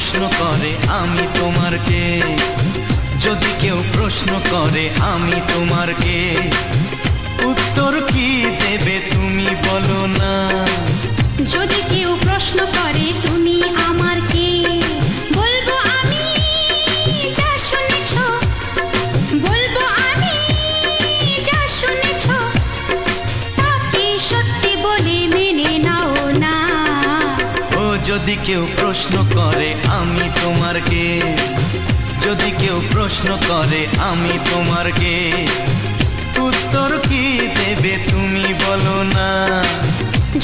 প্রশ্ন করে আমি তোমার কে, যদি কেউ প্রশ্ন করে আমি তোমার কে, উত্তর কি দেবে তুমি বলো না। যদি কেউ প্রশ্ন করে তুমি আমার কে, বলবো আমি যা শুনেছ, বলবো আমি যা শুনেছ, তাকে সত্যি বলে মেনে নাও না। ও যদি কেউ প্রশ্ন করে আমি তোমার কে, যদি কেউ প্রশ্ন করে আমি তোমার কে, উত্তর কি দেবে তুমি বলো না।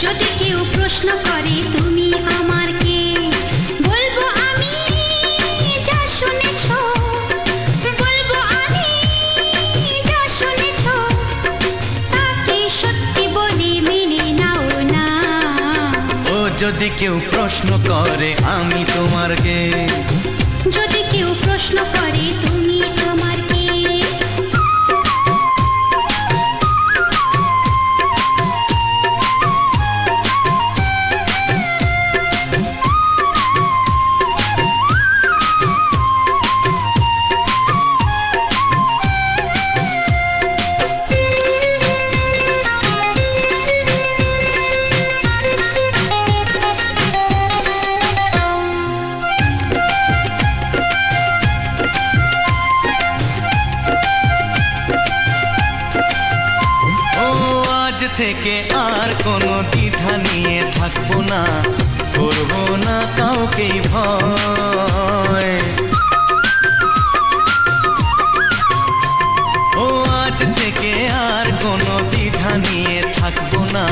যদি কেউ প্রশ্ন করে তুমি আমার কে, বলবো আমি যা শুনেছ, বলবো আমি যা শুনেছ, তাকে সত্যি বলে মেনে নাও না। ও যদি কেউ প্রশ্ন করে আমি তোমার কে, যদি কেউ প্রশ্ন করে তুমি আমার কে। থেকে আর কোনো দ্বিধা নিয়ে থাকবো না, করবো না কাউকেই ভয়। ও আজ থেকে আর কোনো দ্বিধা নিয়ে থাকবো না,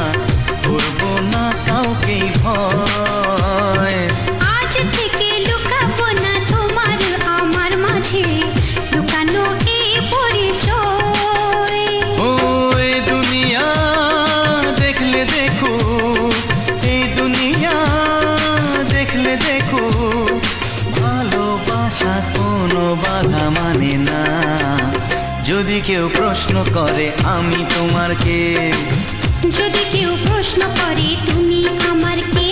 করবো না কাউকেই ভয়। আজ থেকে লুকাবো না তোমার আমার মাঝে লুকানো এই পরিচয়। ও এই দুনিয়া দেখলে দেখো, এই দুনিয়া দেখলে দেখো, ভালোবাসা কোনো বাধা মানে না। যদি কেউ প্রশ্ন করে আমি তোমার কে, যদি কেউ প্রশ্ন করে তুমি আমার কে।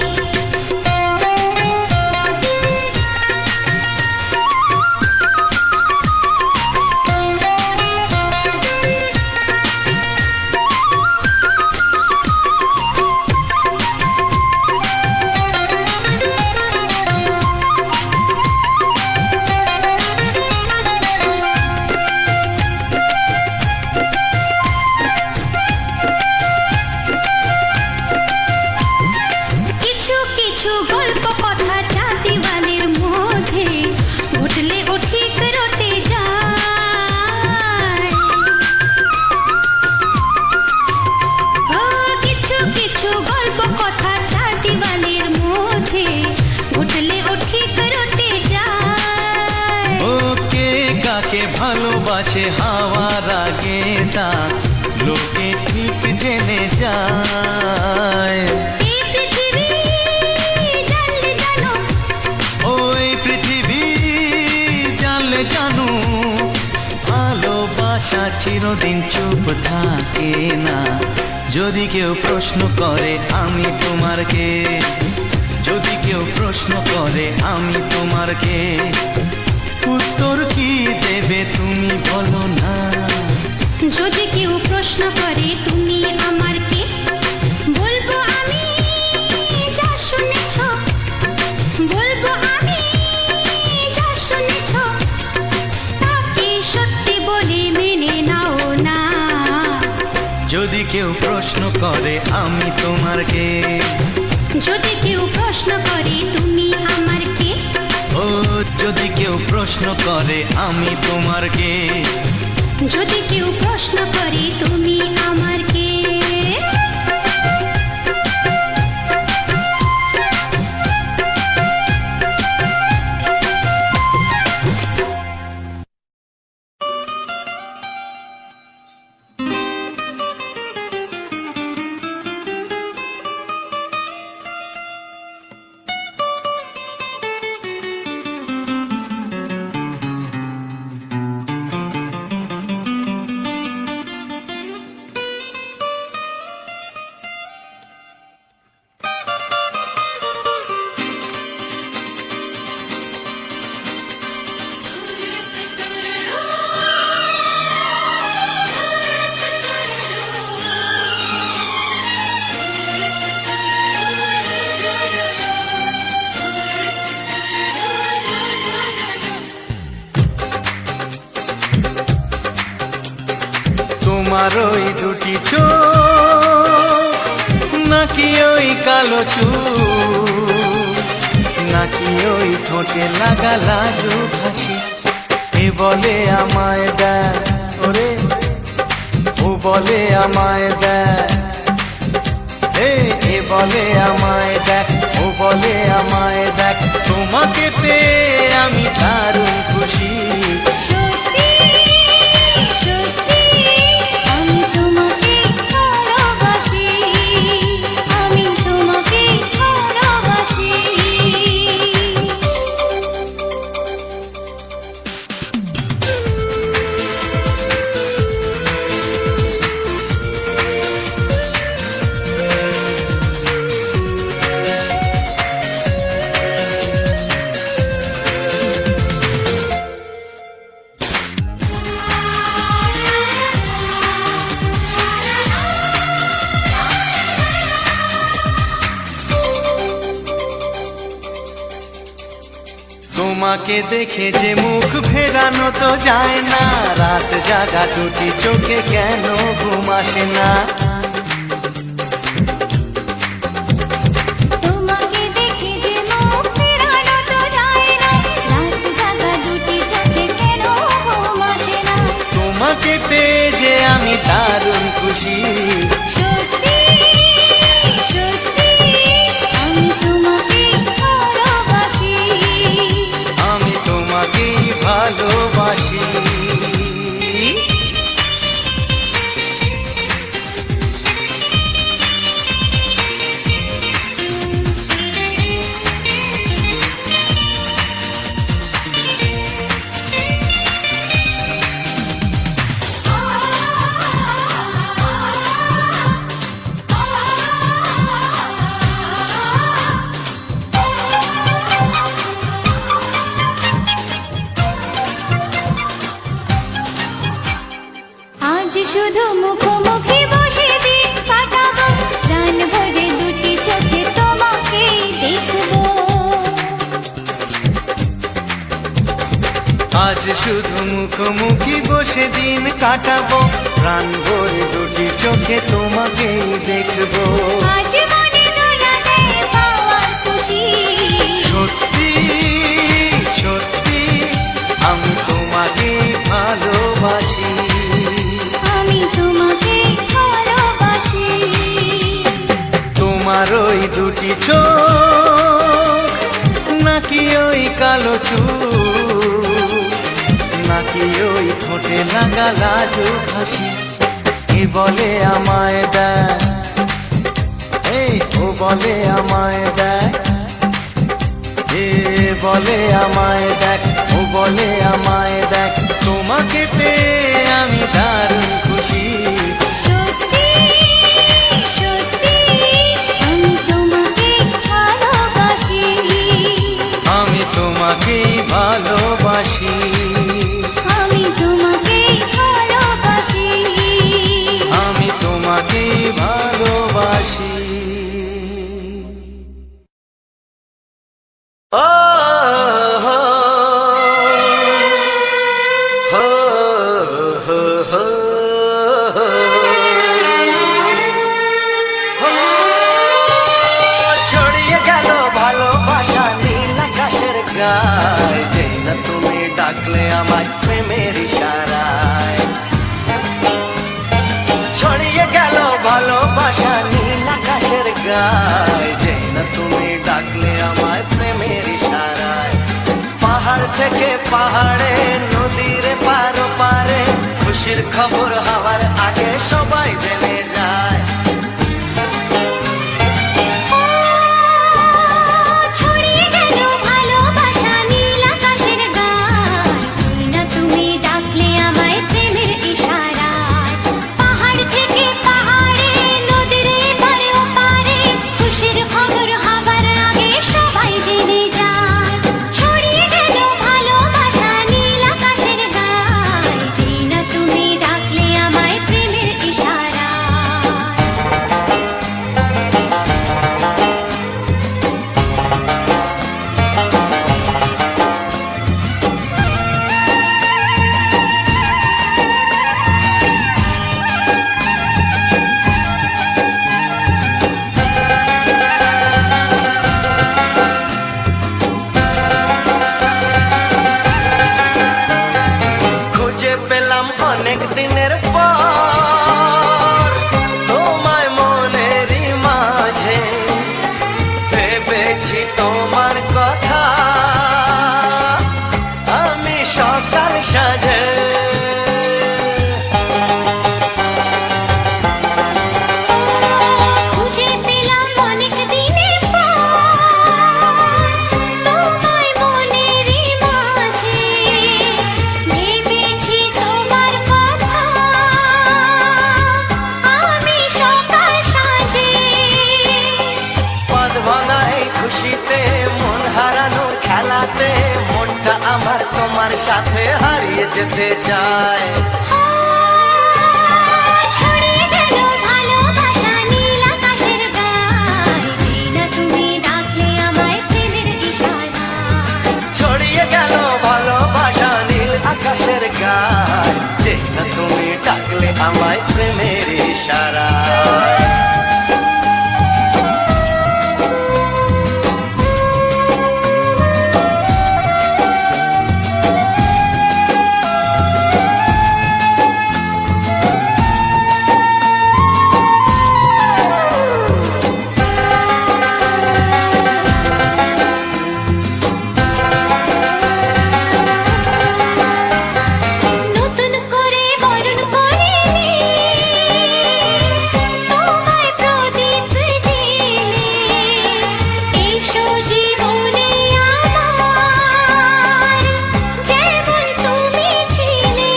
ভালোবাসে হাওয়ার আগে তা লোকে ঠিক জেনে যায়। ওই পৃথিবী জানলে জানো, ভালোবাসা চিরদিন চুপ থাকে না। যদি কেউ প্রশ্ন করে আমি তোমার কে, যদি কেউ প্রশ্ন করে আমি তোমার কে, উত্তর কি দেবে তুমি বলো না। যদি কেউ প্রশ্ন করে তুমি আমার কে, বলবো আমি যা শুনেছ, বলবো আমি যা শুনেছ, তাকে সত্যি বলে মেনে নাও না। যদি কেউ প্রশ্ন করে আমি তোমার কে, যদি কেউ প্রশ্ন করে তুমি আমার কে। ও যদি কেউ প্রশ্ন করে আমি তোমার কে, যদি কেউ প্রশ্ন করে তুমি আমার কে। তোমার ওই দুটি চোখ নাকি ওই কালো চুল, নাকি ওই ঠোঁটে লাগা লাজুক হাসি। এ বলে আমায় দেয় ওরে, ও বলে আমায় দেয়, এ বলে আমায় দেখ, ও বলে আমায় দেখ, তোমাকে পেয়ে আমি দারুণ খুশি। সত্যি সত্যি আমি তোমাকে ভালোবাসি, আমি তোমাকে ভালোবাসি। তোমাকে দেখে যে মুখ ফেরানো তো যায় না, রাত জাগা দুটি চোখে কেন ঘুম আসে না। তোমাকে দেখে যে মুখ ফেরানো তো যায় না, রাত জাগা দুটি চোখে কেন ঘুম আসে না। তোমাকে পেয়ে যে আমি দারুণ খুশি। সত্যি সত্যি আমি তোমাকে ভালোবাসি, আমি তোমাকেই ভালোবাসি। আজ শুধু মুখোমুখি বসে দিন কাটাবো, প্রাণ ভরে দুটি চোখে তোমাকে দেখবো। আজ শুধু মুখোমুখি বসে দিন কাটাবো, প্রাণ ভরে দুটি চোখে তোমাকেই দেখবো। আজ মনে দোলা দেয় পাওয়ার খুশি। সত্যি সত্যি আমি তোমাকে ভালোবাসি, আমি তোমাকে ভালোবাসি। তোমার ওই দুটি চোখ নাকি ওই কালো চুল, নাকি ওই ঠোঁটে লাগা লাজুক হাসি। এ বলে আমায় দেয়, ও বলে আমায় দেয়, এ বলে আমায় দেখ, ও বলে আমায় দেখ, তোমাকে পেয়ে আমি দারুণ খুশি। সত্যি সত্যি আমি তোমাকে ভালোবাসি, আমি তোমাকেই ভালোবাসি, আমি তোমাকে ভালোবাসি। আমি তোমাকেই ভালোবাসি। ও হো হো হো হো হো। ছড়িয়ে গেল ভালোবাসা নীল আকাশের গায়ে, যেই না তুমি ডাকলে আমায় প্রেমের ইশারায়। ছড়িয়ে গেল ভালোবাসা নীল আকাশের গায়ে, যেই না তুমি ডাকলে আমায় প্রেমের ইশারায়। পাহাড় থেকে পাহাড়ে, নদীর পার পারে, খুশির খবর হওয়ার আগে সবাই জেনে যায়। ছড়িয়ে গেল ভালোবাসা নীল আকাশের গায়ে, যেই না তুমি ডাকলে আমায় প্রেমের ইশারায়। পাহাড় থেকে পাহাড়ে, নদীর এপারে ওপারে, খুশির খবর হবার আগে সবাই জেনে যায়। ছড়িয়ে গেল ভালোবাসা নীল আকাশের গায়ে, যেই না তুমি ডাকলে আমায় সাথে হারিয়ে যেতে চায়। ছড়িয়ে গেল ভালোবাসা নীল আকাশের গায়, যেই না তুমি ডাকলে আমায় প্রেমের ইশারায়। ছড়িয়ে গেল ভালোবাসা নীল আকাশের গায়, যে না তুমি ডাকলে আমায় প্রেমের ইশারায়। নতুন করে বরণ করে তোমায় প্রদীপ জেলে, এসো জীবনে আমার, যেমন তুমি ছিলে।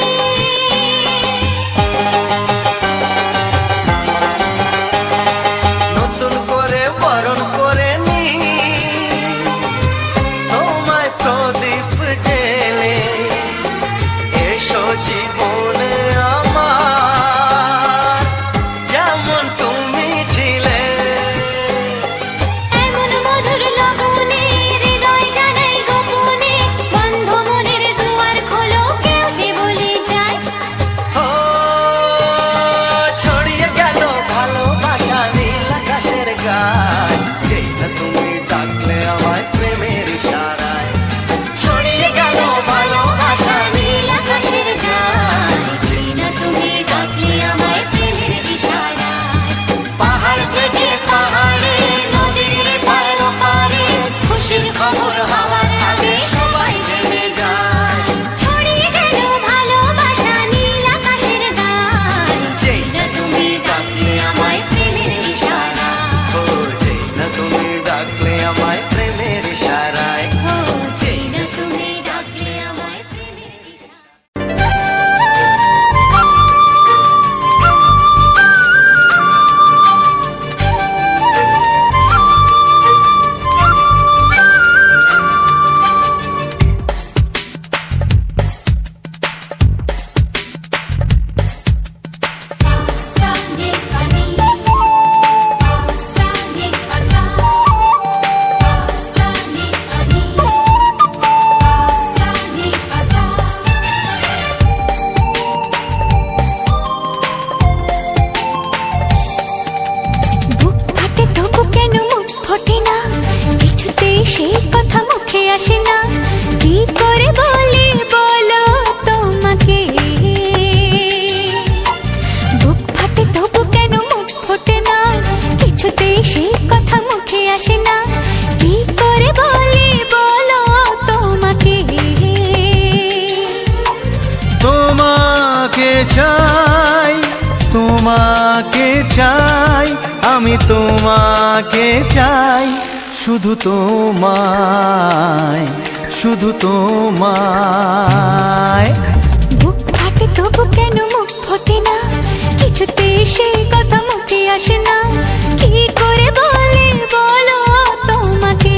নতুন করে বরণ করে নি তোমায় প্রদীপ জেলে, এসো জীবনে আমার, যেমন তুমি ছিলে। এমন মধুর লগনে হৃদয় জানাই গোপনে, বন্ধ মনের দুয়ার খোলো, কেউ যে বলে যায়। ও ছড়িয়ে গেল ভালোবাসা নীল আকাশের গায়, যে না তুমি ডাকলে আমায় প্রেমের ইশারায়। ছড়িয়ে গেল ভালোবাসা নীল আকাশের গায়, যেই না তুমি ডাকলে আমায় প্রেমের ইশারায়। পাহাড় থেকে পাহাড়ে, নদীর পার ওপারে, খুশির খবর হওয়ার আগে সবাই জেনে যায়। ছড়িয়ে গেল ভালোবাসা নীল আকাশের গায়, যেই না তুমি ডাকলে আমায় প্রেমের ইশারায়। ও যে না তুমি ডাকলে আমায় প্রেমের ইশারায়। ও যেই না তুমি ডাকলে আমায় প্রেমের ইশারায়। Sani pani, sani asa, sani pani, sani asa. বুক ফাটে তবু কেন মুখ ফোটে না, কিছুতেই সেই কথা মুখে আসে না, কি করে বলি বলো তোমাকে। বুক ফাটে তবু কেন মুখ ফোটে না, কিছুতেই সেই কথা মুখে আসে না, কি করে বলি বলো তোমাকে। তোমাকে চাই, তোমাকে চাই, আমি তোমাকে চাই, শুধু তোমায়, শুধু তোমায়। বুক ফাটে তবু কেন মুখ ফোটে না, কিছুতেই সেই কথা মুখে আসে না, কি করে বলে বলো তোমাকে।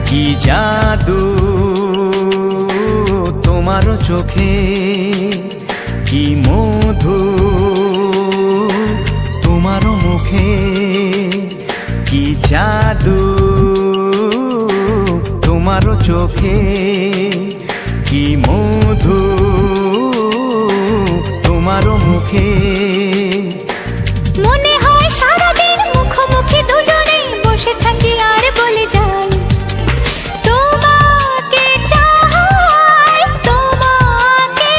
কি জাদু তোমার চোখে, কি মধু তোমার মুখে, কি জাদু তোমার চোখে, কি মধু তোমার মুখে। মনে হয় সারাদিন মুখোমুখি দুজনে বসে থাকি আর বলে যাই, তোমাকে চাই, তোমাকে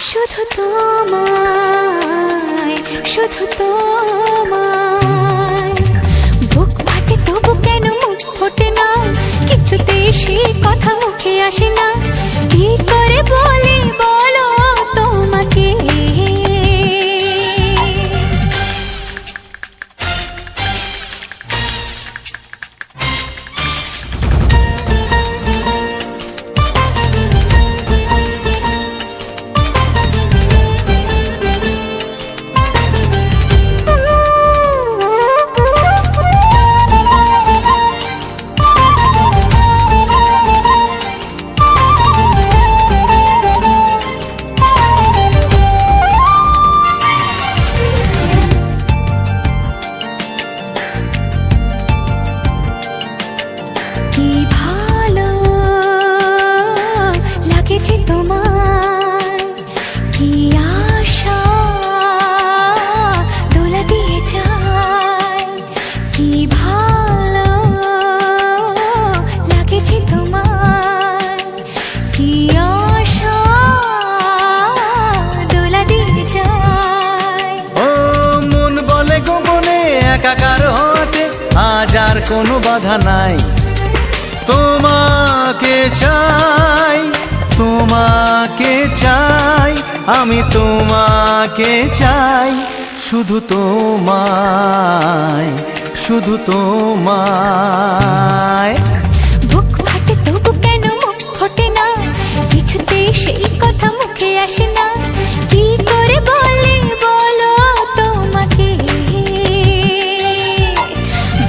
শুধু তোমায়, শুধু তোমায়। বুক ফাটে তবু কেন মুখ ফোটে না, কিছুতেই সে কথা মুখে আসে না। কি করে বলে বলো তোমাকে, কি ভালো লাগেছে তোমার, কি আশা দোলা দিয়ে যায়। কি ভালো লাগেছে তোমার, কি আশা দোলা দিয়ে যায়। ও মন বলে গোপনে একাকার হতে আজ আর কোনো বাধা নাই। তোমাকে চাই, তোমাকে চাই, আমি তোমাকে চাই, শুধু তোমায়, শুধু তোমায়। বুক ফাটে তবু কেন মুখ ফোটে না, কিছুতেই সেই কথা মুখে আসে না। কি করে বলে বলো তোমাকে,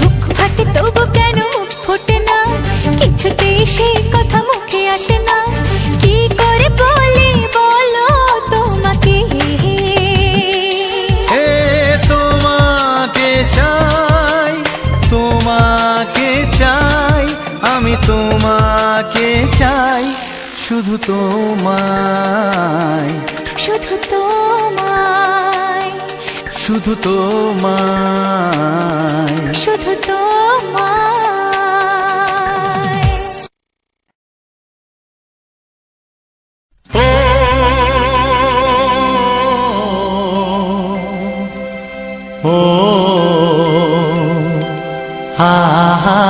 বুক ফাটে তবু কেন মুখ ফোটে না, কিছুতেই সেই কথা মুখে আসে না। কি করে বলে বলো তোমাকে, এ তোমাকে চাই, তোমাকে চাই, আমি তোমাকে চাই, শুধু তোমায়, শুধু তোমায়, শুধু তোমায়। শুধু তোমায়। ও ও হা হা।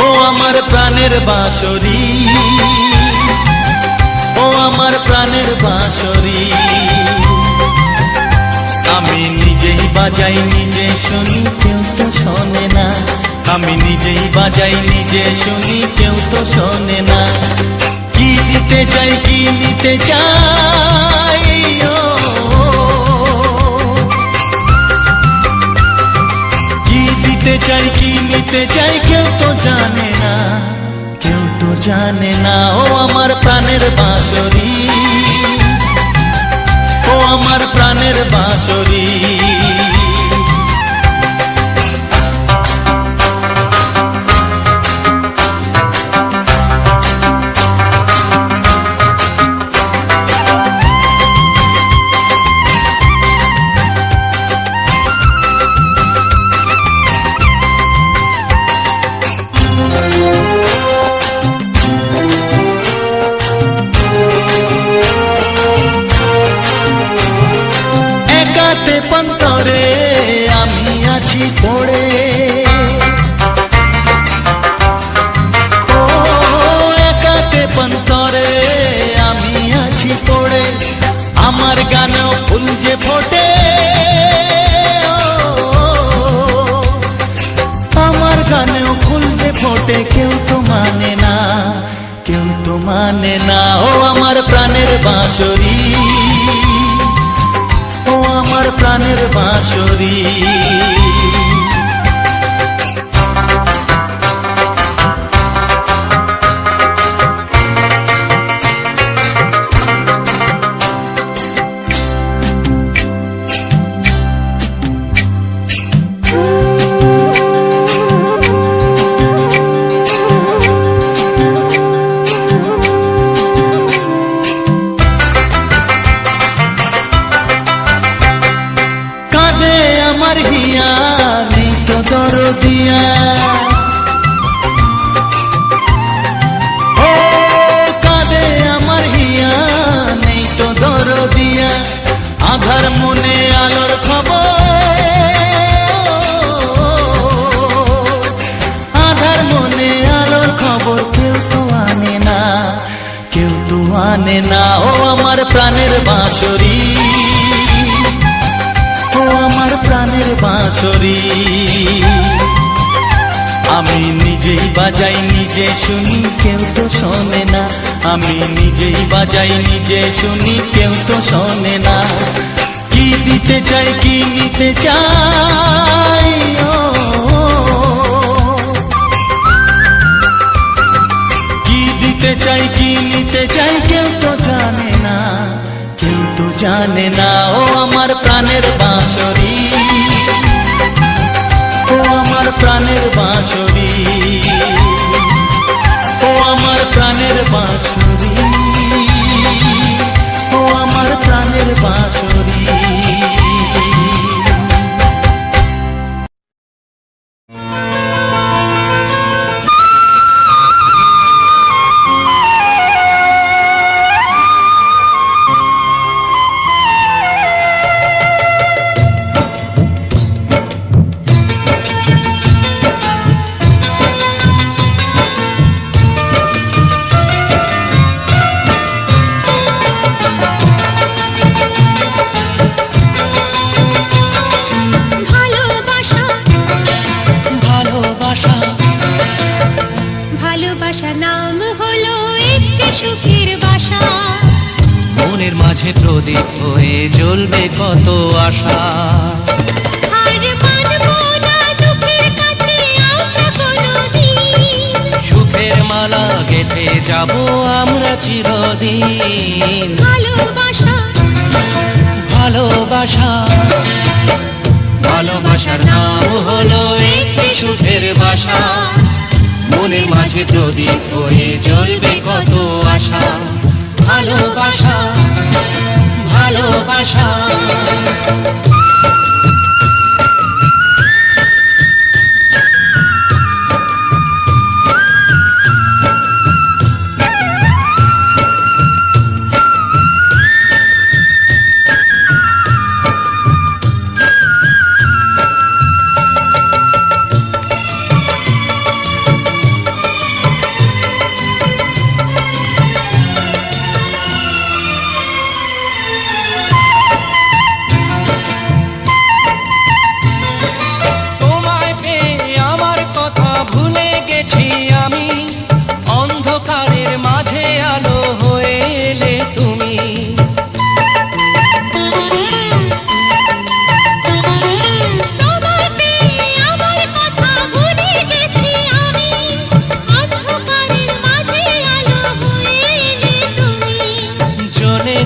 ও আমার প্রাণের বাঁশরি, ও আমার প্রাণের বাঁশরি, আমি নিজেই বাজাই নিজে শুনি কেউ তো শোনে না। আমি নিজেই বাজাই নিজে শুনি কেউ তো শোনে না। কি দিতে চাই, কি নিতে চাই, ও কি দিতে চাই, কি নিতে চাই, কেউ তো জানে না, কেউ তো জানে না। ও আমার প্রাণের বাঁশরি, ও আমার প্রাণের বাঁশরি। একাতে পন্তরে আমি আছি পড়ে, ও একাতে পন্তরে আমি আছি পড়ে, আমার গানেও ফুল যে ফোটে, আমার গানেও ফুল যে ফোটে, কেউ তো মানে না, কেউ তো মানে না। ও আমার প্রাণের বাঁশরি, ও আমার প্রাণের বাঁশরি। আধার মনে আলোর খবর, আধার মনে আলোর খবর কেউ তো আনে না, কেউ তো আনে না। ও আমার প্রাণের বাঁশরি, ও আমার প্রাণের বাঁশরি, আমি নিজেই বাজাই নিজে শুনি কেউ তো শোনে না, আমি নিজেই বাজাই নিজে শুনি কেউ তো শোনে না। কি দিতে চাই কি নিতে চাই, ও কি দিতে চাই কি নিতে চাই কেউ তো জানে না, কেউ তো জানে না। ও আমার প্রাণের বাঁশরি, ও আমার প্রাণের বাঁশরি, ও আমার প্রাণের বাঁশরি, ও আমার প্রাণের বাঁশরি। ভালোবাসা নাম হলো একটি সুখের বাসা, মনের মাঝে প্রদীপ হয়ে জ্বলবে কত আশা। আর মানবো না দুঃখের কাছে আমরা কোনোদিন, সুখের মালা গেঁথে যাব আমরা চিরদিন। ভালোবাসা ভালোবাসা, ভালোবাসার নাম হলো একটি সুখের বাসা, মনের মাঝে প্রদীপ হয়ে জ্বলবে কত আশা। ভালোবাসা ভালোবাসা।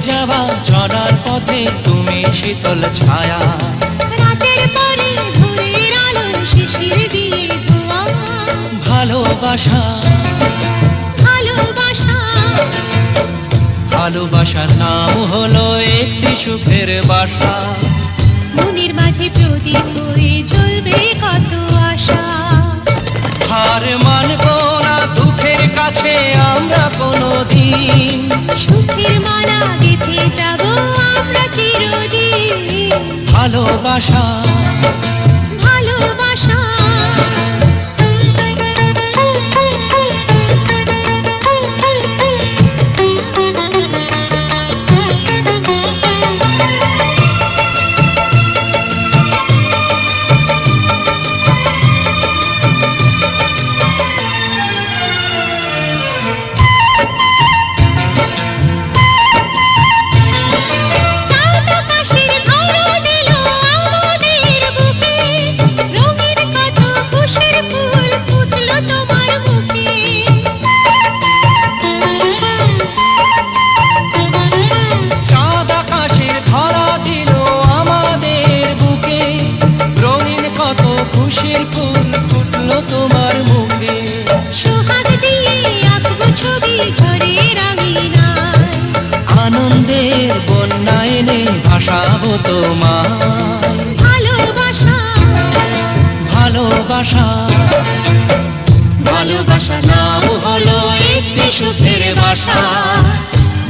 যাওয়া চলার পথে তুমি শীতল ছায়া, রাতের পরে ভোরের আলো শিশির দিয়ে ধোয়া। ভালোবাসা ভালোবাসা, ভালোবাসার নাম হলো একটি সুখের বাসা, মনের মাঝে প্রদীপ হয়ে জ্বলবে কত আশা। হার মানবো না দুঃখের কাছে আমরা কোনোদিন, সুখের মালা গেঁথে যাব আমরা চিরদিন। ভালোবাসা ভালোবাসা। খুশির ফুল ফুটলো তোমার মুখে, সোহাগ দিয়ে আঁকবো ছবি ঘরের আঙিনায়, আনন্দের বন্যা এনে ভাসাবো তোমায়। ভালোবাসা ভালোবাসা, ভালোবাসা নাম হলো একটি সুখের বাসা,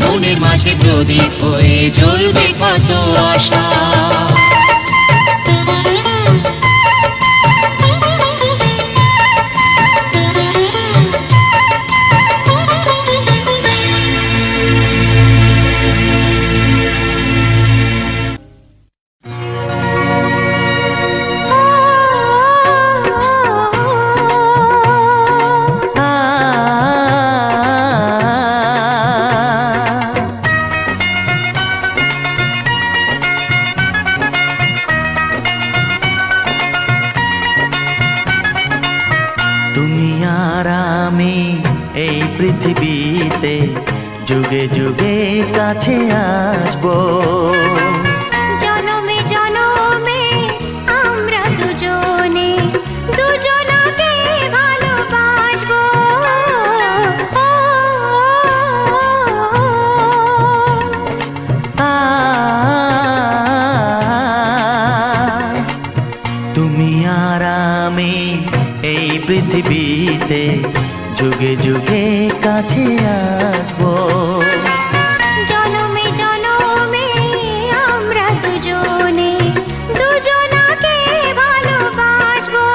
মনে মাঝে মাঝে প্রদীপ হয়ে জ্বলবে কত আশা। তুমি আর আমি এই পৃথিবীতে যুগে যুগে কাছে আসবো। জনমে জনমে আমরা দুজনে দুজনাকে ভালোবাসবো। তুমি আর আমি এই পৃথিবীতে যুগে যুগে কাছে আসবো। জনমে জনমে আমরা দুজনে দুজনাকে ভালোবাসবো।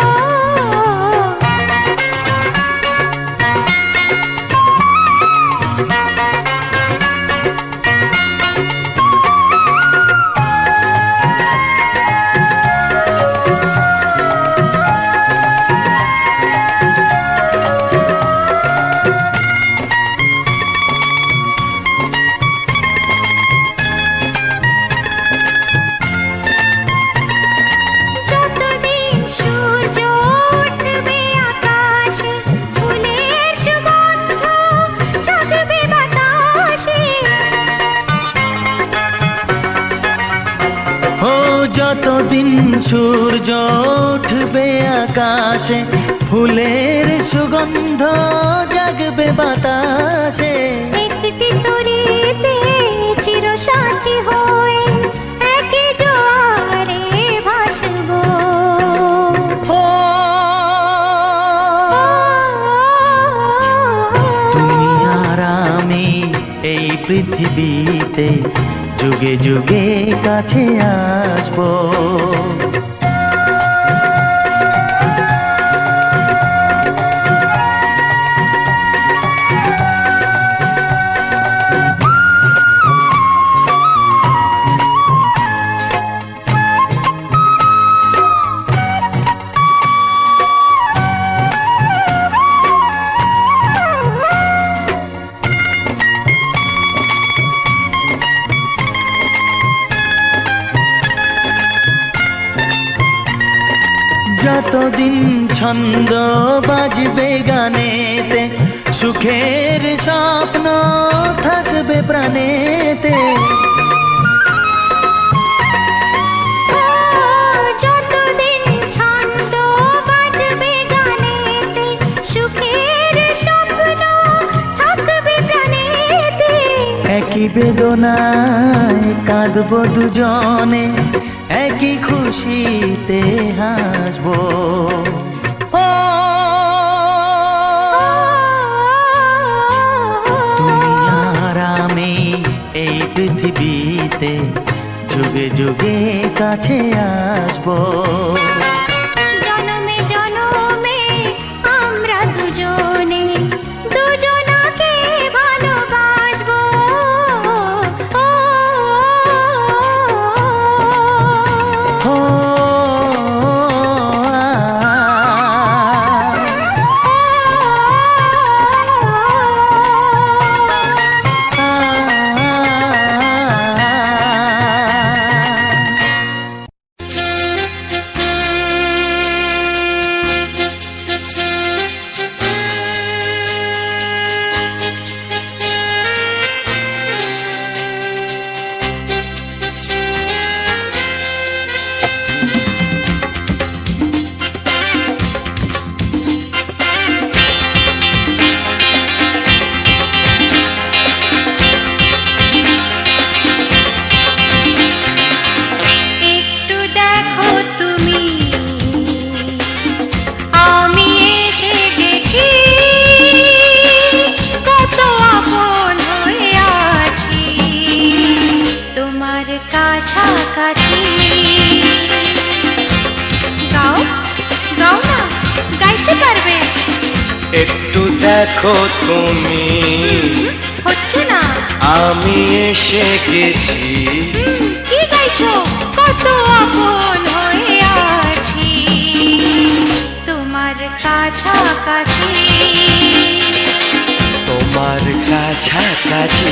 যতদিন সূর্য উঠবে আকাশে, ফুলের সুগন্ধ জাগবে বাতাসে। ও যতদিন সূর্য উঠবে আকাশে, ফুলের সুগন্ধ জাগবে বাতাসে। একটি তরিতে চিরসাথী হয়ে একই জোয়ারে ভাসবো। ও তুমি আর আমি এই পৃথিবীতে যুগে যুগে কাছে আসবো। যতদিন ছন্দ বাজবে গানেতে, সুখের স্বপ্ন থাকবে প্রাণেতে। যতদিন ছন্দ বাজবে গানেতে, সুখের স্বপ্ন থাকবে প্রাণেতে। একই বেদনায় কাঁদবো দুজনে, একই খুশিতে হাসবো। ও তুমি আর আমি এই পৃথিবীতে যুগে যুগে কাছে আসবো। জনমে জনমে আমরা দুজনে দুজনাকে ভালোবাসবো। কাছাকাছি। গাও গাও না, গাইতে পারবে? একটু দেখো তুমি, হচ্ছে না। আমি এসে গেছি। কি গাইছো? কত আপন হয়ে আছি তোমার কাছাকাছি। তোমার কাছাকাছি।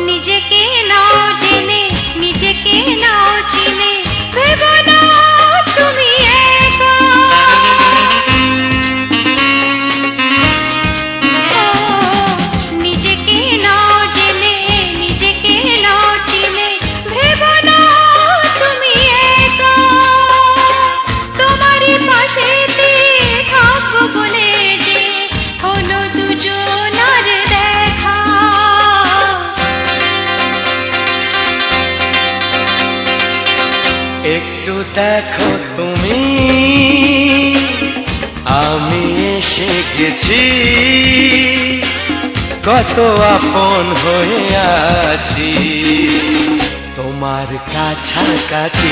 নিজেকে নাও জেনে, নিজেকে নাও চিনে, ভেবো না তুমি একা। ও, নিজেকে নাও জেনে, নিজেকে নাও চিনে, ভেবো না তুমি একা। তোমারই পাশেতে থাকবো বলে যে হলো দুজনার দেখা। একটু দেখো তুমি, আমি এসে গেছি। কত আপন হয়ে আছি তোমার কাছাকাছি।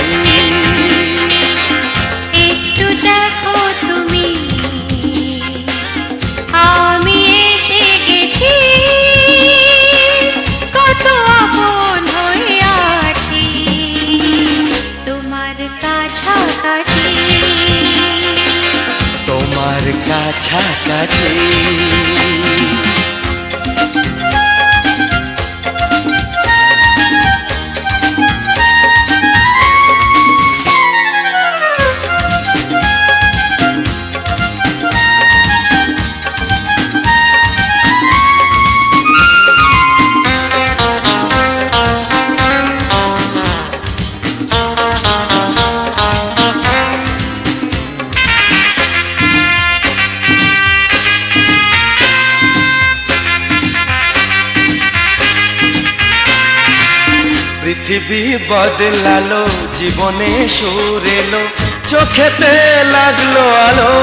একটু দেখো তুমি, আমি এসে গেছি। কত আপন হয়ে আছি তোমার কাছাকাছি। তোমার কাছাকাছি। পৃথিবী বদলালো, জীবনে সুর এলো, চোখেতে লাগলো আলো।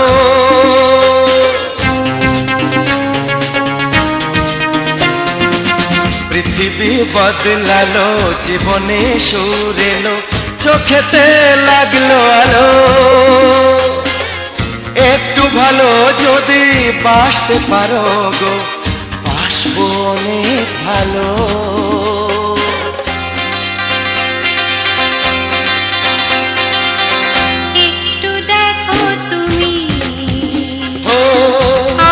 পৃথিবী বদলালো, জীবনে সুর এলো, চোখেতে লাগলো আলো। একটু ভালো যদি বাসতে পারো গো, বাসবো অনেক ভালো। একটু দেখো তুমি, ও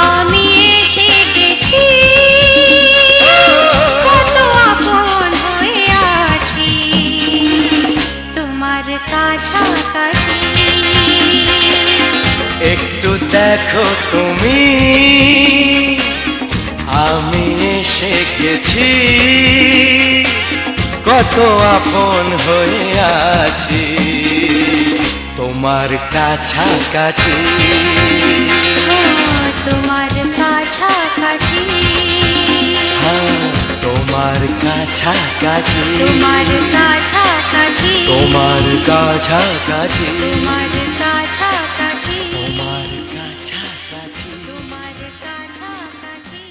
আমি এসে গেছি। কত আপন হয়ে আছি তোমার কাছাকাছি। একটু দেখো তুমি, আমি এসে গেছি। কত আপন হয়ে আছি তোমার কাছাকাছি। তোমার কাছাকাছি। হ্যাঁ, তোমার কাছাকাছি। তোমার কাছাকাছি। তোমার কাছাকাছি। তোমার কাছাকাছি। তোমার কাছাকাছি। তোমার কাছাকাছি।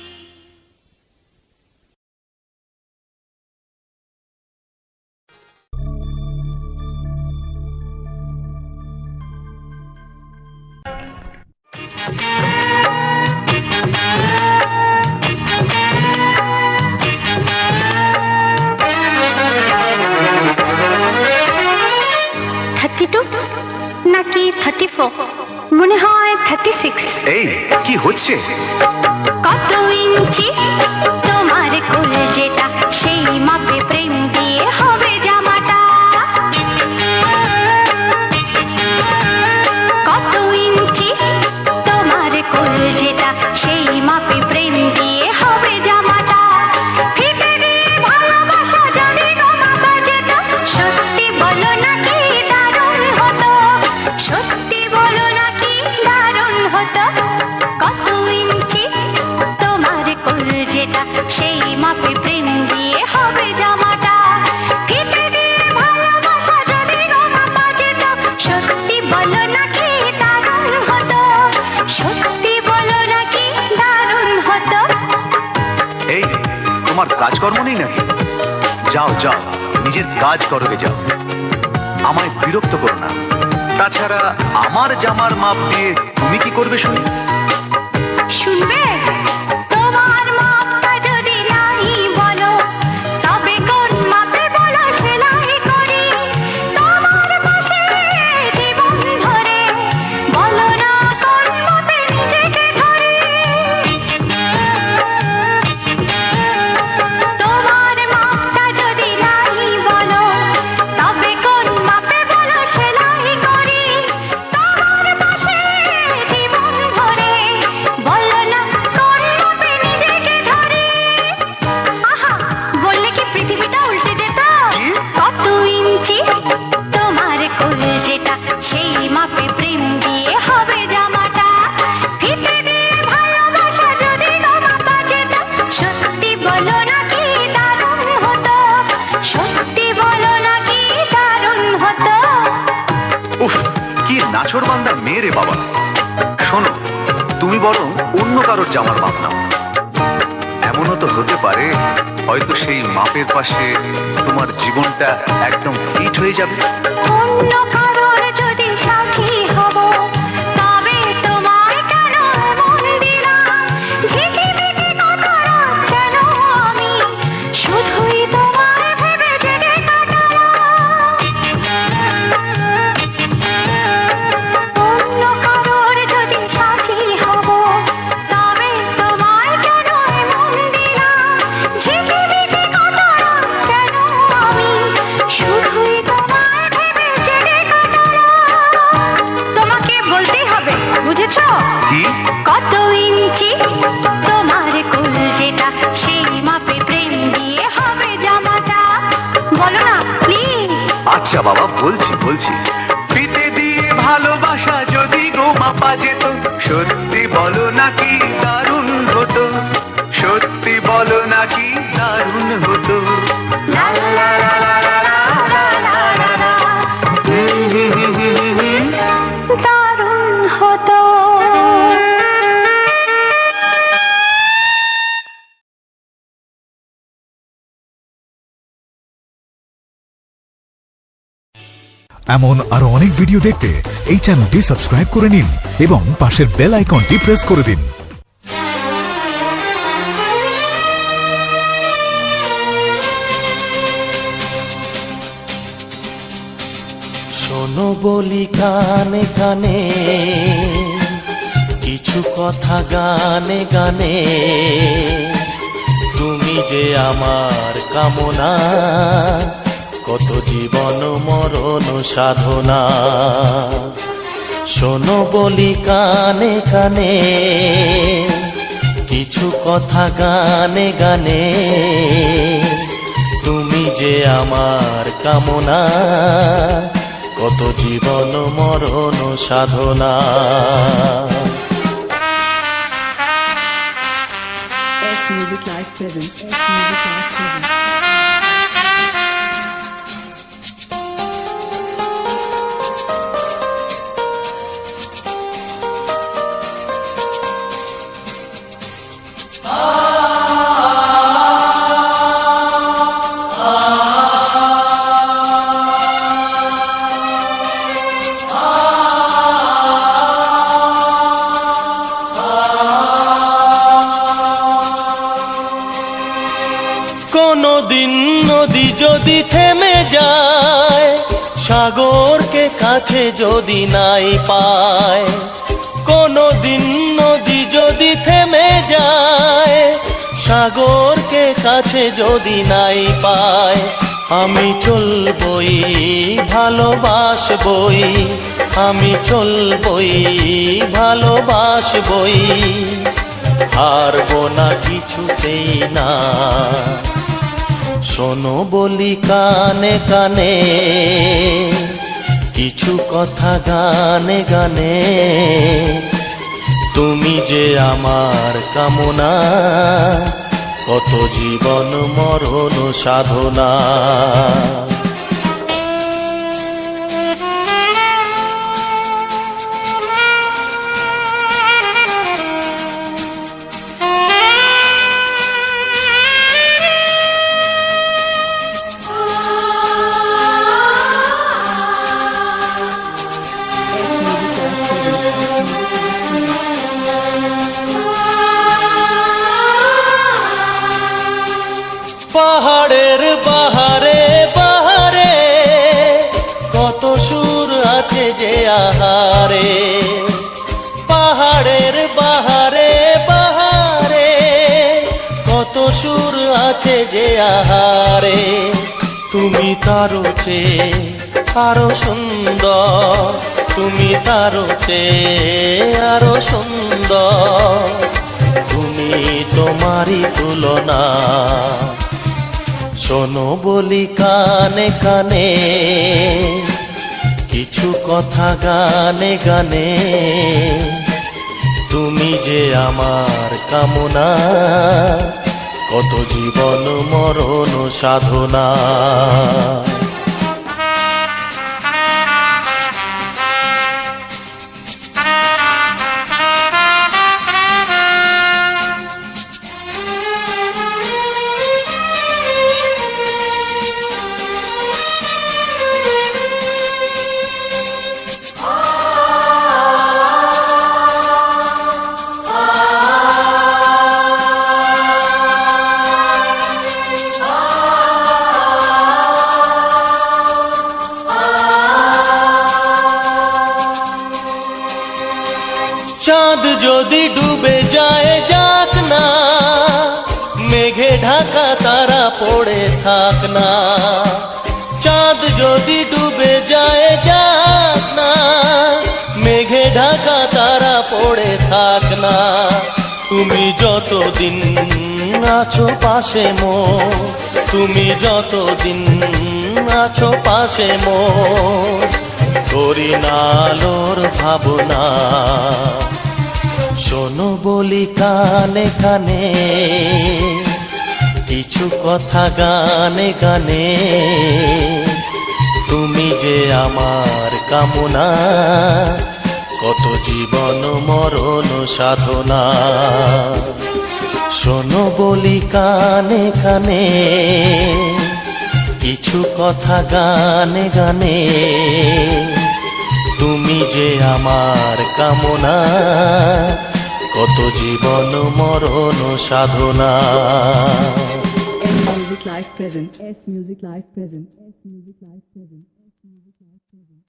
নাকি 34, মনে হয় 36। এই কি হচ্ছে? কত ইঞ্চি তোমার কোল যেটা, সেই মাপে প্রেম দিয়ে হবে জামাটা। কত ইঞ্চি তোমার কোল যেটা, সেই মাপে প্রেম দিয়ে হবে জামাটা। ফিতে কলজেটা সেই মাপে প্রেম দিয়ে হবে জামাটা ফিতে দিয়ে ভালোবাসা যদি গো মাপা যেত সত্যি বলো নাকি দারুণ হতো সত্যি বলো নাকি দারুণ হতো এই তোমার কাজকর্ম নেই নাকি? যাও যাও, নিজের কাজ করবে যাও, আমায় বিরক্ত করো না। তাছাড়া আমার জামার মাপ দিয়ে তুমি কি করবে শুনি? শুনবে তোমার মাপটা যদি নাই বলো তবে কোন মাপে বলো সেলাই করি তোমার পাশে জীবন ধরে বলো না কোন মাপে নিজেকে ধরি তোমার মাপটা যদি নাই বলো তবে কোন মাপে বলো সেলাই করি তোমার পাশে জীবন ধরে বলো না কোন মাপে নিজেকে ধরি আহা বললে কি পৃথিবীটা উল্টে যেত কত ইঞ্চি তোমার কলজেটা সেই মাপে প্রেম দিয়ে হবে জামাটা ফিতে দিয়ে ভালোবাসা যদি গো মাপা যেত সত্যি বলো নাকি দারুণ হতো সত্যি বলো নাকি দারুণ হতো উফ, কি নাছোড়বান্দা মেয়ে রে বাবা। শোনো, তুমি বরং অন্য কারোর জামার মাপ নাও। এমনও তো হতে পারে হয়তো সেই মাপের পাশে তোমার জীবনটা একদম ফিট হয়ে যাবে। অন্য কারোর যদি সাথী হব তবে তোমায় কেন মন দিলাম ঝিকিমিকি কত রাত কেন আমি শুধুই তোমায় ভেবে জেগে কাটালাম অন্য কারোর যদি সাথী হব তবে তোমায় কেন মন দিলাম ঝিকিমিকি কত রাত কেন আমি শুধুই তোমায় ভেবে জেগে কাটালাম তোমাকে বলতেই হবে বুঝেছো কি? কত ইঞ্চি তোমার কলজেটা সেই মাপে প্রেম দিয়ে হবে জামাটা বলো না প্লিজ আচ্ছা বাবা, বলছি বলছি। ফিতে দিয়ে ভালোবাসা যদি গো মাপা যেত সত্যি বলো নাকি দারুণ হতো সত্যি বলো নাকি দারুণ হতো। লা লা লা লা লা লা লা লা লা। দারুণ হতো এমন আরো অনেক ভিডিও দেখতে এই চ্যানেলটি সাবস্ক্রাইব করে নিন এবং পাশের বেল আইকনটি প্রেস করে দিন। শোনো বলি কানে কানে কিছু কথা গানে গানে তুমি যে আমার কামনা কত জীবন মরণ সাধনা শোনো বলি কানে কানে কিছু কথা গানে গানে তুমি যে আমার কামনা কত জীবন মরণ সাধনা S Music Live present. S Music Live present. কোনদিন নদী যদি থেমে যায় সাগরকে কাছে যদি নাই পায় কোনদিন নদী যদি থেমে যায় সাগরকে কাছে যদি নাই পায় আমি চলবই ভালোবাসবই আমি চলবই ভালোবাসবই হারবো না কিছুতেই না শোনো বলি কানে কানে কিছু কথা গানে গানে তুমি যে আমার কামনা, কত জীবন মরণ সাধনা। S Music Live পাহাড়ের বাহারে বাহারে কত সুর আছে যে আহারে, পাহাড়ের বাহারে বাহারে কত সুর আছে যে আহারে। তুমি তারও চেয়ে আরো সুন্দর, তুমি তারও চেয়ে আরো সুন্দর, তুমি তোমারই তুলনা। শোনো বলি কানে কানে, কিছু কথা গানে গানে, তুমি যে আমার কামনা, কত জীবন মরণ সাধনা। চাঁদ যদি ডুবে যায় যাক না, মেঘে ঢাকা তারা পড়ে থাক না। চাঁদ যদি ডুবে যায় যাক না, মেঘে ঢাকা তারা পড়ে থাক না। তুমি যতদিন আছো পাশে মোর, তুমি যতদিন আছো পাশে মোর, করি না আলোর ভাবনা। শোনো বলি কানে কানে, কিছু কথা গানে গানে, তুমি যে আমার কামনা, কত জীবন মরণ সাধনা। শোনো বলি কানে কানে, কিছু কথা গানে গানে, তুমি যে আমার কামনা, কত জীবন মরণ সাধনা। S Music Live present. S Music Live present. S Music Live present. S Music Live present.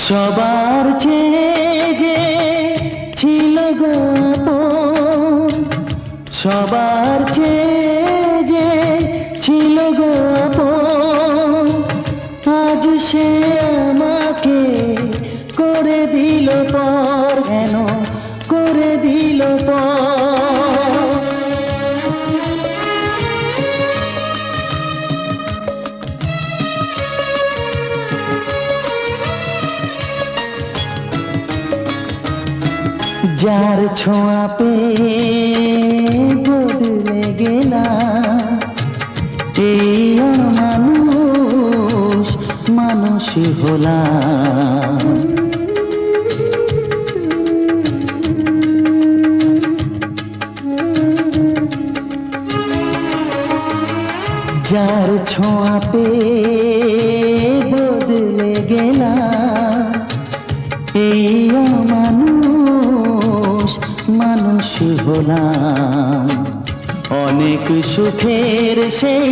সবার চেয়ে যে ছিল গো আপন, সবার চেয়ে যে ছিল গো আপন, আজ সে আমাকে করে দিল পর, কেন করে দিল পর। যার ছোঁয়া পেয়ে বদলে গেলাম, এই মানুষ মানুষ হলাম। যার ছোঁয়া পেয়ে বদলে গেলাম, এই মানুষ মানুষ হলাম। অনেক সুখের সেই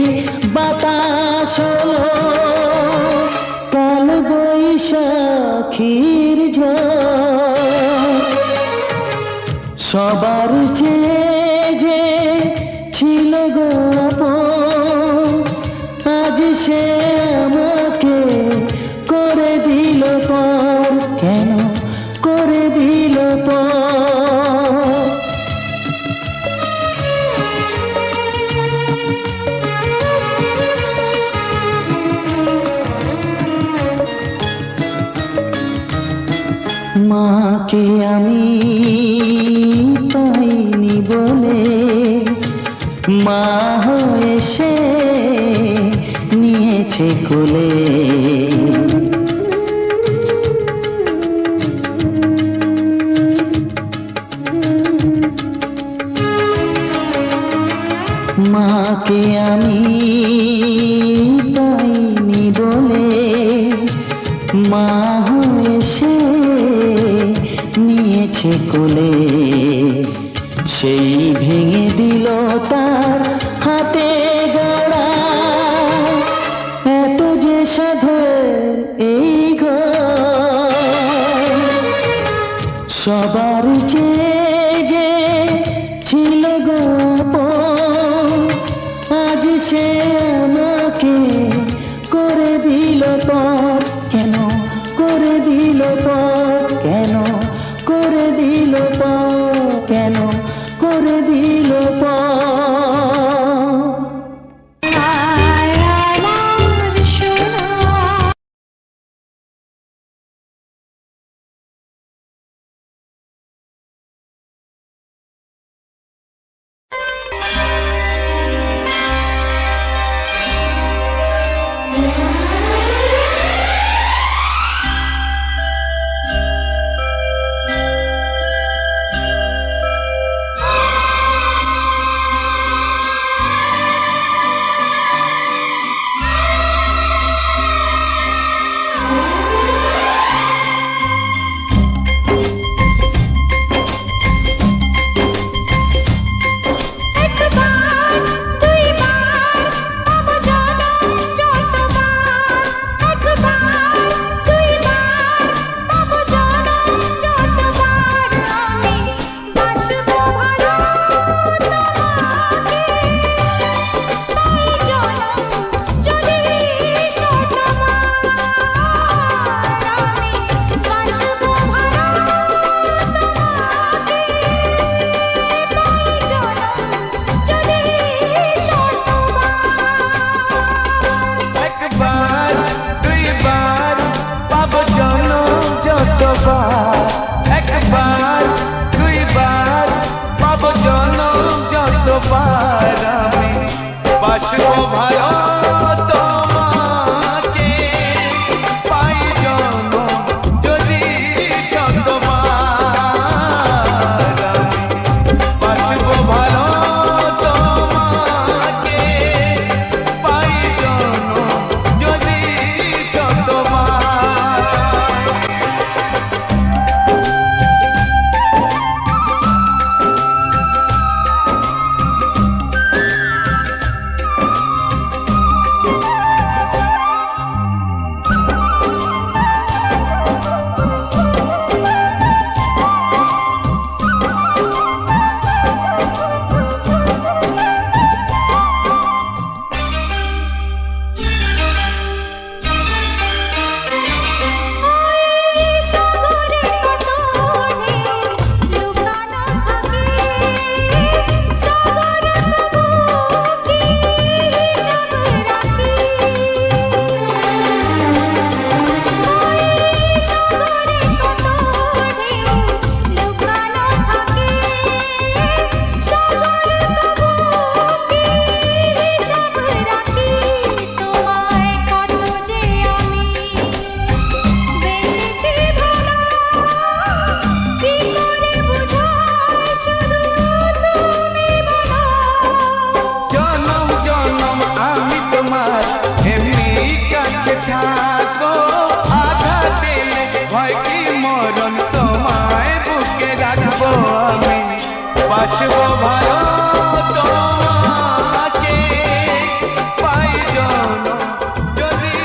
বাতাস হলো, কাল বৈশাখীর ঝড় সবার চেয়ে যে ছিল গো আপন, আজ সে আমাকে করে দিল পর, কেন করে দিল পর? মাকে আমি পাইনি বলে মা হয়ে সে নিয়েছে কোলে। মাকে আমি পাইনি বলে মা হয়ে সে নিয়েছে কোলে। সেই ভেঙে দিল তার হাতে গড়া এত যে সাধের এই ঘর, সবার যে ছিল গো আপন, আজ সে আমাকে করে দিল পর, কেন করে দিল পর? কেন করে দিল পর? কেন করে দিল পর? একবার দুইবার পাবো জনম যতবার আমি বাসবো ভালো তোমাকে, পাই জনম যদি যতবার আমি বাসবো ভালো তোমাকে, পাই জনম যদি যতবার। বাসবো ভালো তোমাকে, পাই জনম যদি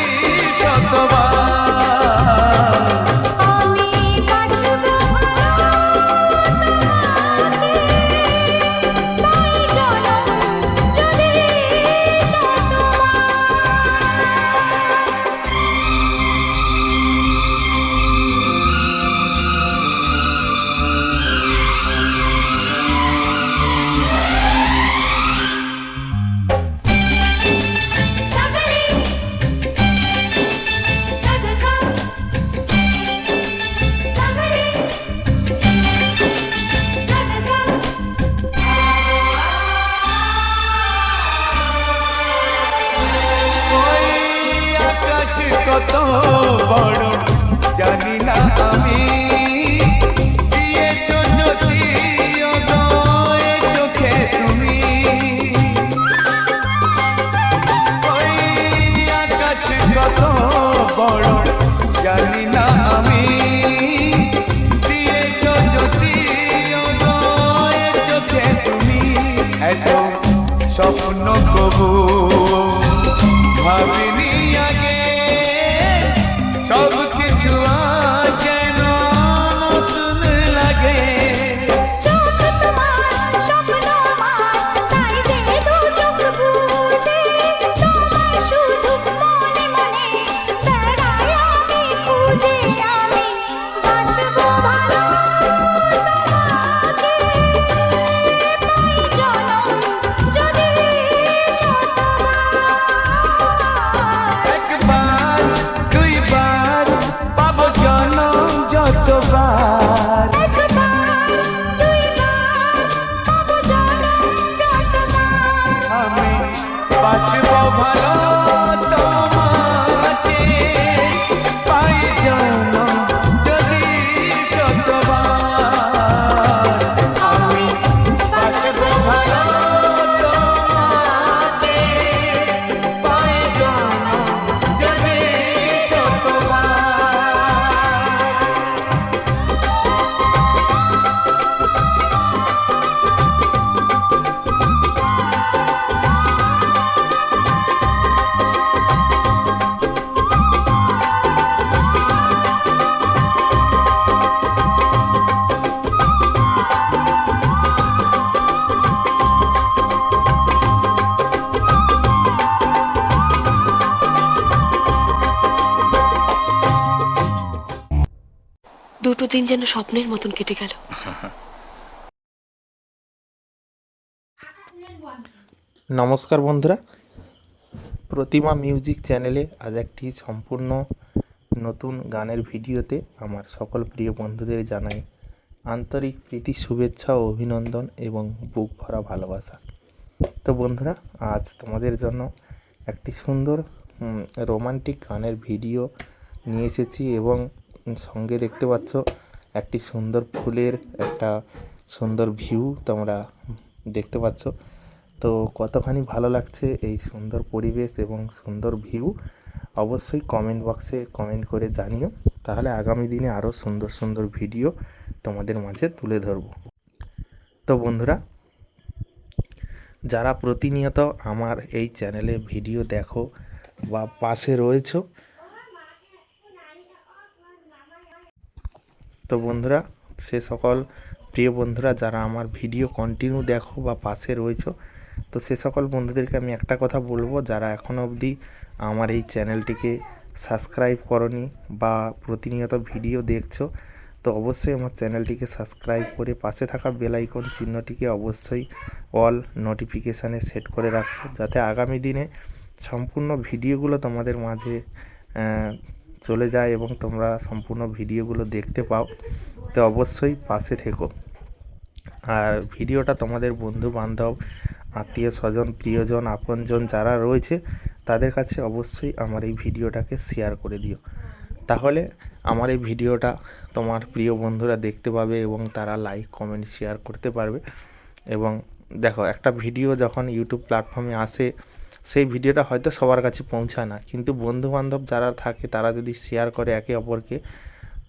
শতবার। স্বপ্ন কবু ভাবিনি আগে, সব কিছু আজ যেন নতুন লাগে। চোখ তোমার স্বপ্ন আমার, তাই যে দু চোখ বুঝে তোমায় শুধু মনে মনে বেড়াই আমি খুঁজে। আমি বাসবো ভালো তোমাকে, পাই জনম যদি শতবার। একবার দুইবার পাবো জনম যতবার, একবার দুইবার পাবো জনম যতবার। আমি বাসবো ভালো তোমাকে, পাই জনম যদি শতবার। আমি বাসবো ভালো তোমাকে, পাই জনম যদি শতবার। দুটো দিন যেন স্বপ্নের মতন কেটে গেল। নমস্কার বন্ধুরা, প্রতিমা মিউজিক চ্যানেলে আজ একটি সম্পূর্ণ নতুন গানের ভিডিওতে আমার সকল প্রিয় বন্ধুদের জানাই আন্তরিক প্রীতি, শুভেচ্ছা ও অভিনন্দন এবং বুক ভরা ভালোবাসা। তো বন্ধুরা, আজ তোমাদের জন্য একটি সুন্দর রোমান্টিক গানের ভিডিও নিয়ে এসেছি এবং সঙ্গে দেখতে পাচ্ছ একটি সুন্দর ফুলের একটা সুন্দর ভিউ তোমরা দেখতে পাচ্ছ। তো কতখানি ভালো লাগছে এই সুন্দর পরিবেশ এবং সুন্দর ভিউ অবশ্যই কমেন্ট বক্সে কমেন্ট করে জানিও, তাহলে আগামী দিনে আরও সুন্দর সুন্দর ভিডিও তোমাদের মাঝে তুলে ধরব। তো বন্ধুরা, যারা প্রতিনিয়ত আমার এই চ্যানেলে ভিডিও দেখো বা পাশে রয়েছো, তো বন্ধুরা সে সকল প্রিয় বন্ধুরা যারা আমার ভিডিও কন্টিনিউ দেখো বা পাশে রয়েছো, তো সে সকল বন্ধুদেরকে আমি একটা কথা বলবো, যারা এখনও অবধি আমার এই চ্যানেলটিকে সাবস্ক্রাইব করনি বা প্রতিনিয়ত ভিডিও দেখছো, তো অবশ্যই আমার চ্যানেলটিকে সাবস্ক্রাইব করে পাশে থাকা বেল আইকন চিহ্নটিকে অবশ্যই অল নোটিফিকেশানে সেট করে রাখো, যাতে আগামী দিনে সম্পূর্ণ ভিডিওগুলো তোমাদের মাঝে চলে যায় এবং তোমরা সম্পূর্ণ ভিডিওগুলো দেখতে পাও। তো অবশ্যই পাশে থেকো, আর ভিডিওটা তোমাদের বন্ধু বান্ধব, আত্মীয় স্বজন, প্রিয়জন, আপনজন যারা রয়েছে তাদের কাছে অবশ্যই আমার এই ভিডিওটাকে শেয়ার করে দিও, তাহলে আমার এই ভিডিওটা তোমার প্রিয় বন্ধুরা দেখতে পাবে এবং তারা লাইক কমেন্ট শেয়ার করতে পারবে। এবং দেখো, একটা ভিডিও যখন ইউটিউব প্ল্যাটফর্মে আসে সেই ভিডিওটা হয়তো সবার কাছে পৌঁছায় না, কিন্তু বন্ধু বান্ধব যারা থাকে তারা যদি শেয়ার করে একে অপরকে,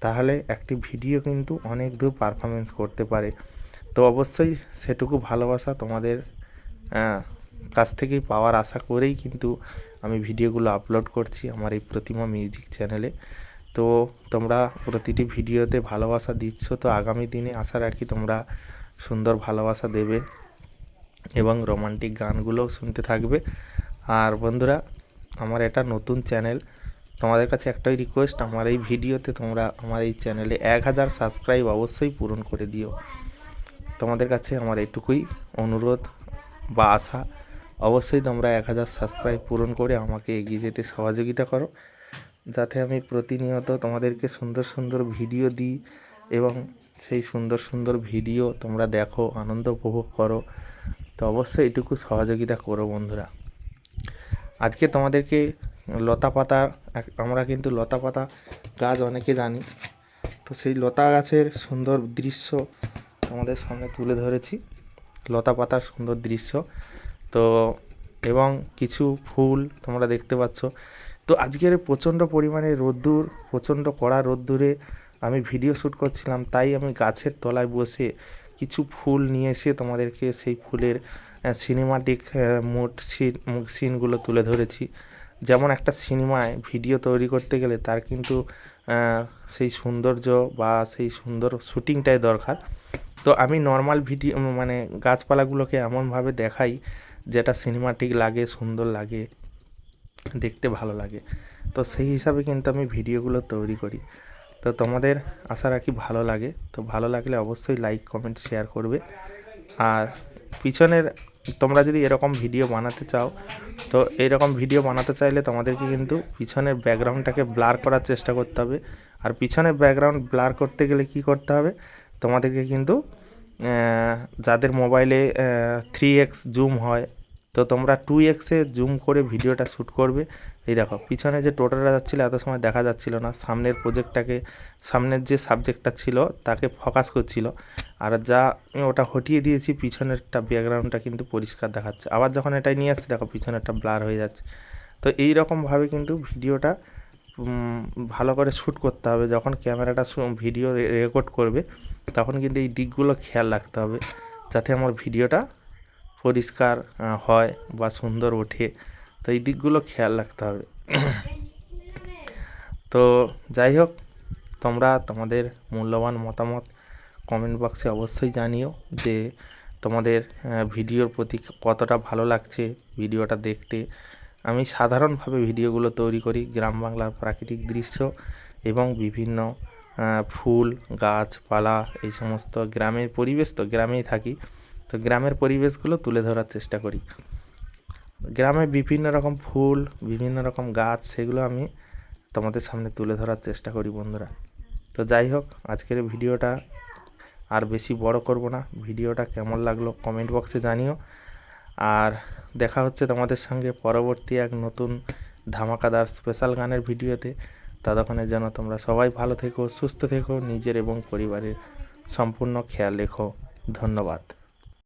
তাহলে একটি ভিডিও কিন্তু অনেক দূর পারফরমেন্স করতে পারে। তো অবশ্যই সেটুকু ভালোবাসা তোমাদের কাছ থেকেই পাওয়ার আশা করেই কিন্তু আমি ভিডিওগুলো আপলোড করছি আমার এই প্রতিমা মিউজিক চ্যানেলে। তো তোমরা প্রতিটি ভিডিওতে ভালোবাসা দিচ্ছ, তো আগামী দিনে আশা রাখি তোমরা সুন্দর ভালোবাসা দেবে এবং রোমান্টিক গানগুলোও শুনতে থাকবে। আর বন্ধুরা, আমার এটা নতুন চ্যানেল, তোমাদের কাছে একটাই রিকোয়েস্ট, আমার এই ভিডিওতে তোমরা আমার এই চ্যানেলে 1000 সাবস্ক্রাইব অবশ্যই পূরণ করে দিও। তোমাদের কাছে আমার এইটুকুই অনুরোধ বা আশা, অবশ্যই তোমরা 1000 সাবস্ক্রাইব পূরণ করে আমাকে এগিয়ে যেতে সহযোগিতা করো, যাতে আমি প্রতিনিয়ত তোমাদেরকে সুন্দর সুন্দর ভিডিও দিই এবং সেই সুন্দর সুন্দর ভিডিও তোমরা দেখো, আনন্দ উপভোগ করো। তো অবশ্যই এইটুকু সহযোগিতা করো বন্ধুরা। আজকে তোমাদেরকে লতা পাতা, আমরা কিন্তু লতা পাতা গাছ অনেকে জানি, তো সেই লতা গাছের সুন্দর দৃশ্য তোমাদের সামনে তুলে ধরেছি, লতা পাতার সুন্দর দৃশ্য। তো এবং কিছু ফুল তোমরা দেখতে পাচ্ছ। তো আজকের প্রচণ্ড পরিমাণে রোদ্দুর, প্রচণ্ড কড়া রোদ্দুরে আমি ভিডিও শ্যুট করছিলাম, তাই আমি গাছের তলায় বসে কিছু ফুল নিয়ে এসে তোমাদেরকে সেই ফুলের সিনেমাটিক মুড সিনগুলো তুলে ধরেছি। যেমন একটা সিনেমায় ভিডিও তৈরি করতে গেলে তার কিন্তু সেই সৌন্দর্য বা সেই সুন্দর শ্যুটিংটাই দরকার। তো আমি নর্মাল ভিডিও মানে গাছপালাগুলোকে এমনভাবে দেখাই যেটা সিনেমাটিক লাগে, সুন্দর লাগে, দেখতে ভালো লাগে। তো সেই হিসাবে কিন্তু আমি ভিডিওগুলো তৈরি করি। তো তোমাদের আশা রাখি ভালো লাগে। তো ভালো লাগলে অবশ্যই লাইক, কমেন্ট, শেয়ার করবে। আর পিছনের তোমরা যদি এরকম ভিডিও বানাতে চাও, তো এইরকম ভিডিও বানাতে চাইলে তোমাদেরকে কিন্তু পিছনের ব্যাকগ্রাউন্ডটাকে ব্লার করার চেষ্টা করতে হবে। আর পিছনের ব্যাকগ্রাউন্ড ব্লার করতে গেলে কি করতে হবে, তোমাদেরকে কিন্তু যাদের মোবাইলে 3x জুম হয়, তো তোমরা 2x জুম করে ভিডিওটা শ্যুট করবে। এই দেখো পিছনে যে টোটোটা যাচ্ছিলো এত সময় দেখা যাচ্ছিল না, সামনের সামনের যে সাবজেক্টটা ছিল তাকে ফোকাস করছিল। আর যা ওটা হটিয়ে দিয়েছি, পিছনেরটা ব্যাকগ্রাউন্ডটা কিন্তু পরিষ্কার দেখাচ্ছে। আবার যখন এটাই নিয়ে আসছি দেখো পিছনেরটা ব্লার হয়ে যাচ্ছে। তো এই রকমভাবে কিন্তু ভিডিওটা ভালো করে শ্যুট করতে হবে। যখন ক্যামেরাটা ভিডিও রেকর্ড করবে তখন কিন্তু এই দিকগুলো খেয়াল রাখতে হবে যাতে আমার ভিডিওটা পরিষ্কার হয় বা সুন্দর ওঠে। তো এই দিকগুলো খেয়াল রাখতে হবে। তো যাই হোক, তোমরা তোমাদের মূল্যবান মতামত কমেন্ট বক্সে অবশ্যই জানিও যে তোমাদের ভিডিওর প্রতি কতটা ভালো লাগছে ভিডিওটা দেখতে। আমি সাধারণভাবে ভিডিওগুলো তৈরি করি, গ্রাম বাংলার প্রাকৃতিক দৃশ্য এবং বিভিন্ন ফুল, গাছপালা, এই সমস্ত গ্রামের পরিবেশ, তো গ্রামেই থাকি, তো গ্রামের পরিবেশগুলো তুলে ধরার চেষ্টা করি। গ্রামে বিভিন্ন রকম ফুল, বিভিন্ন রকম গাছ, সেগুলো আমি তোমাদের সামনে তুলে ধরার চেষ্টা করি বন্ধুরা। তো যাই হোক, আজকের ভিডিওটা আর বেশি বড় করব না। ভিডিওটা কেমন লাগলো কমেন্ট বক্সে জানিও। আর দেখা হচ্ছে তোমাদের সঙ্গে পরবর্তী এক নতুন ধামাকাদার স্পেশাল গানের ভিডিওতে। ততক্ষণের জন্য তোমরা সবাই ভালো থেকো, সুস্থ থেকো, নিজের এবং পরিবারের সম্পূর্ণ খেয়াল রেখো। ধন্যবাদ।